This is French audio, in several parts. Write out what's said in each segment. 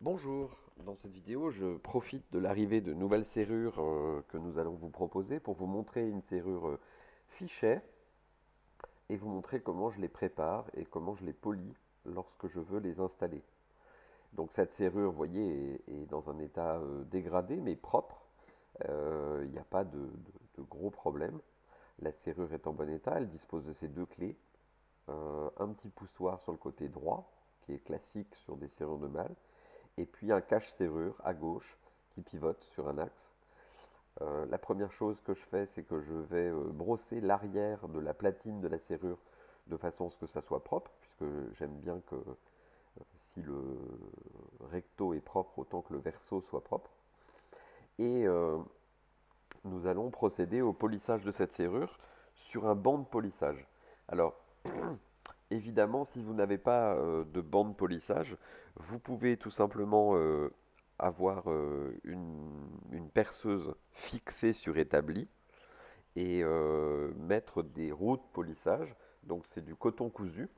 Bonjour, dans cette vidéo je profite de l'arrivée de nouvelles serrures que nous allons vous proposer pour vous montrer une serrure fichet et vous montrer comment je les prépare et comment je les polis lorsque je veux les installer. Donc cette serrure, vous voyez, est dans un état dégradé mais propre. Il n'y a pas de gros problèmes. La serrure est en bon état, elle dispose de ces deux clés, un petit poussoir sur le côté droit qui est classique sur des serrures de malle et puis un cache-serrure à gauche qui pivote sur un axe. La première chose que je fais, c'est que je vais brosser l'arrière de la platine de la serrure de façon à ce que ça soit propre, puisque j'aime bien que si le recto est propre, autant que le verso soit propre. Et nous allons procéder au polissage de cette serrure sur un banc de polissage. Alors, évidemment, si vous n'avez pas de banc de polissage, vous pouvez tout simplement avoir une perceuse fixée sur établi et mettre des roues de polissage. Donc c'est du coton cousu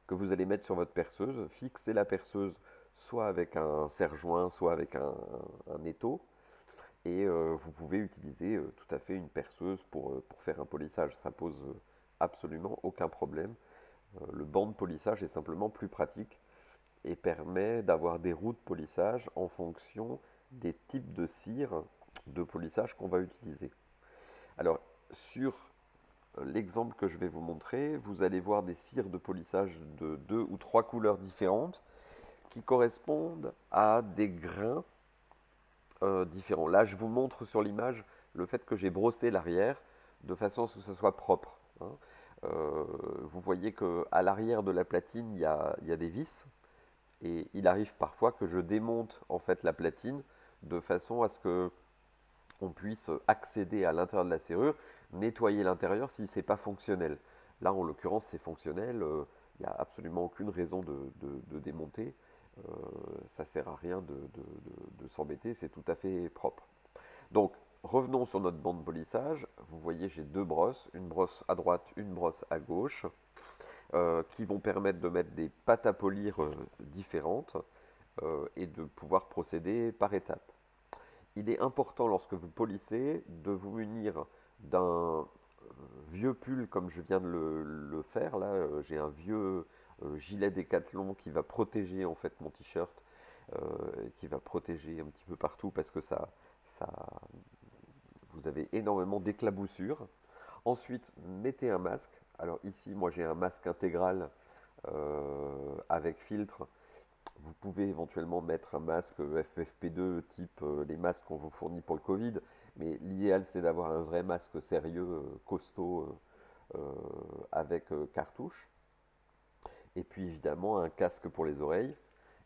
que vous allez mettre sur votre perceuse, fixer la perceuse soit avec un serre-joint, soit avec un étau. Et vous pouvez utiliser tout à fait une perceuse pour faire un polissage. Ça pose absolument aucun problème. Le banc de polissage est simplement plus pratique et permet d'avoir des roues de polissage en fonction des types de cire de polissage qu'on va utiliser. Alors, sur l'exemple que je vais vous montrer, vous allez voir des cires de polissage de deux ou trois couleurs différentes qui correspondent à des grains différents. Là, je vous montre sur l'image le fait que j'ai brossé l'arrière de façon à ce que ça soit propre, hein. Vous voyez qu'à l'arrière de la platine, il y a des vis. Et il arrive parfois que je démonte en fait la platine de façon à ce que on puisse accéder à l'intérieur de la serrure, nettoyer l'intérieur si c'est pas fonctionnel. Là, en l'occurrence, c'est fonctionnel. Il n'y a absolument aucune raison de démonter. Ça sert à rien de s'embêter. C'est tout à fait propre. Donc, revenons sur notre banc de polissage. Vous voyez, j'ai deux brosses, une brosse à droite, une brosse à gauche, qui vont permettre de mettre des pâtes à polir différentes et de pouvoir procéder par étapes. Il est important lorsque vous polissez de vous munir d'un vieux pull comme je viens de le faire. Là, j'ai un vieux gilet Décathlon qui va protéger en fait mon t-shirt, qui va protéger un petit peu partout parce que ça, vous avez énormément d'éclaboussures. Ensuite, mettez un masque. Alors ici, moi j'ai un masque intégral avec filtre. Vous pouvez éventuellement mettre un masque FFP2 type les masques qu'on vous fournit pour le Covid, mais l'idéal c'est d'avoir un vrai masque sérieux, costaud, avec cartouche. Et puis évidemment un casque pour les oreilles.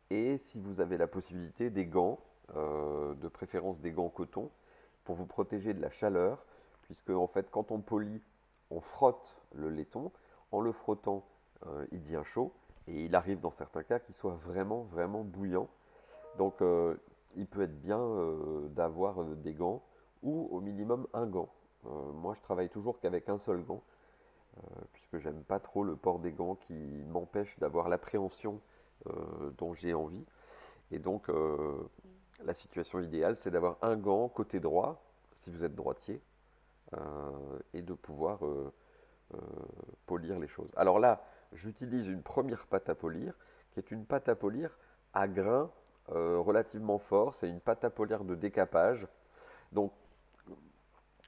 Et si vous avez la possibilité, des gants, de préférence des gants coton, pour vous protéger de la chaleur, puisque en fait quand on polit, on frotte le laiton. En le frottant, il devient chaud et il arrive dans certains cas qu'il soit vraiment vraiment bouillant. Donc il peut être bien d'avoir des gants ou au minimum un gant. Moi je travaille toujours qu'avec un seul gant, puisque j'aime pas trop le port des gants qui m'empêche d'avoir l'appréhension dont j'ai envie. Et donc la situation idéale c'est d'avoir un gant côté droit si vous êtes droitier, et de pouvoir polir les choses. Alors là, j'utilise une première pâte à polir, qui est une pâte à polir à grains relativement forts. C'est une pâte à polir de décapage. Donc,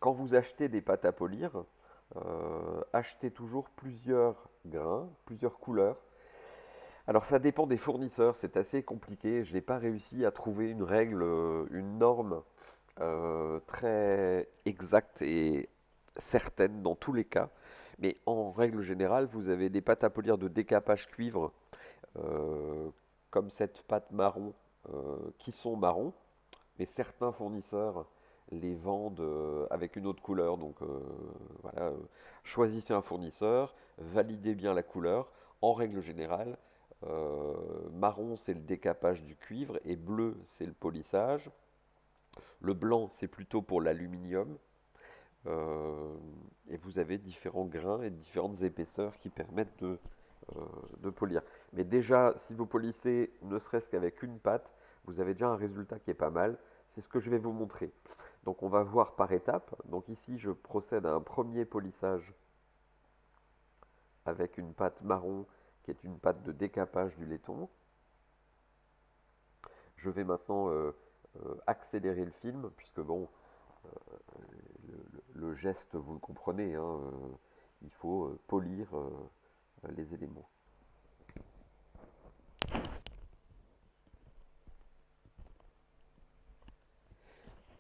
quand vous achetez des pâtes à polir, achetez toujours plusieurs grains, plusieurs couleurs. Alors ça dépend des fournisseurs, c'est assez compliqué. Je n'ai pas réussi à trouver une règle, une norme très exacte et certaine dans tous les cas. Mais en règle générale, vous avez des pâtes à polir de décapage cuivre, euh, comme cette pâte marron, qui sont marrons, mais certains fournisseurs les vendent avec une autre couleur. Donc voilà, choisissez un fournisseur, validez bien la couleur. En règle générale, marron c'est le décapage du cuivre et bleu c'est le polissage. Le blanc c'est plutôt pour l'aluminium. Et vous avez différents grains et différentes épaisseurs qui permettent de de polir. Mais déjà, si vous polissez ne serait-ce qu'avec une pâte, vous avez déjà un résultat qui est pas mal. C'est ce que je vais vous montrer. Donc on va voir par étapes. Donc ici, je procède à un premier polissage avec une pâte marron qui est une pâte de décapage du laiton. Je vais maintenant accélérer le film, puisque bon, le geste, vous le comprenez, hein, il faut polir les éléments.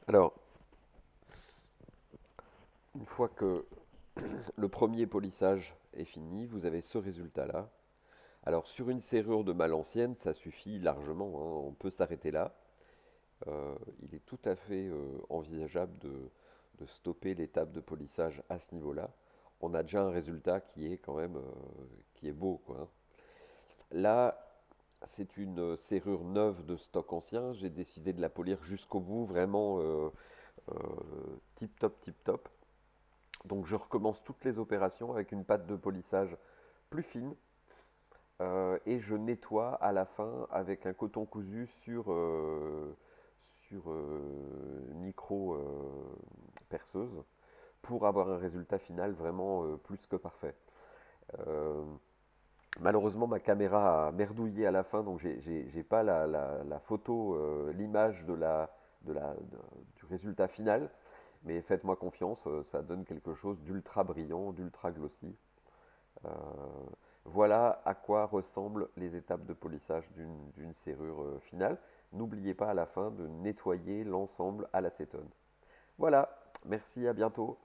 Alors, une fois que le premier polissage est fini, vous avez ce résultat-là. Alors, sur une serrure de mal ancienne, ça suffit largement, hein, on peut s'arrêter là. Il est tout à fait envisageable de stopper l'étape de polissage à ce niveau-là. On a déjà un résultat qui est quand même qui est beau, quoi, hein. Là, c'est une serrure neuve de stock ancien. J'ai décidé de la polir jusqu'au bout, vraiment euh, tip top, tip top. Donc je recommence toutes les opérations avec une pâte de polissage plus fine et je nettoie à la fin avec un coton cousu sur micro perceuse pour avoir un résultat final vraiment plus que parfait. Euh, Malheureusement, ma caméra a merdouillé à la fin, donc j'ai pas la photo, l'image du résultat final. Mais faites-moi confiance, ça donne quelque chose d'ultra brillant, d'ultra glossy. Euh, voilà à quoi ressemblent les étapes de polissage d'une serrure finale. N'oubliez pas à la fin de nettoyer l'ensemble à l'acétone. Voilà, merci, à bientôt.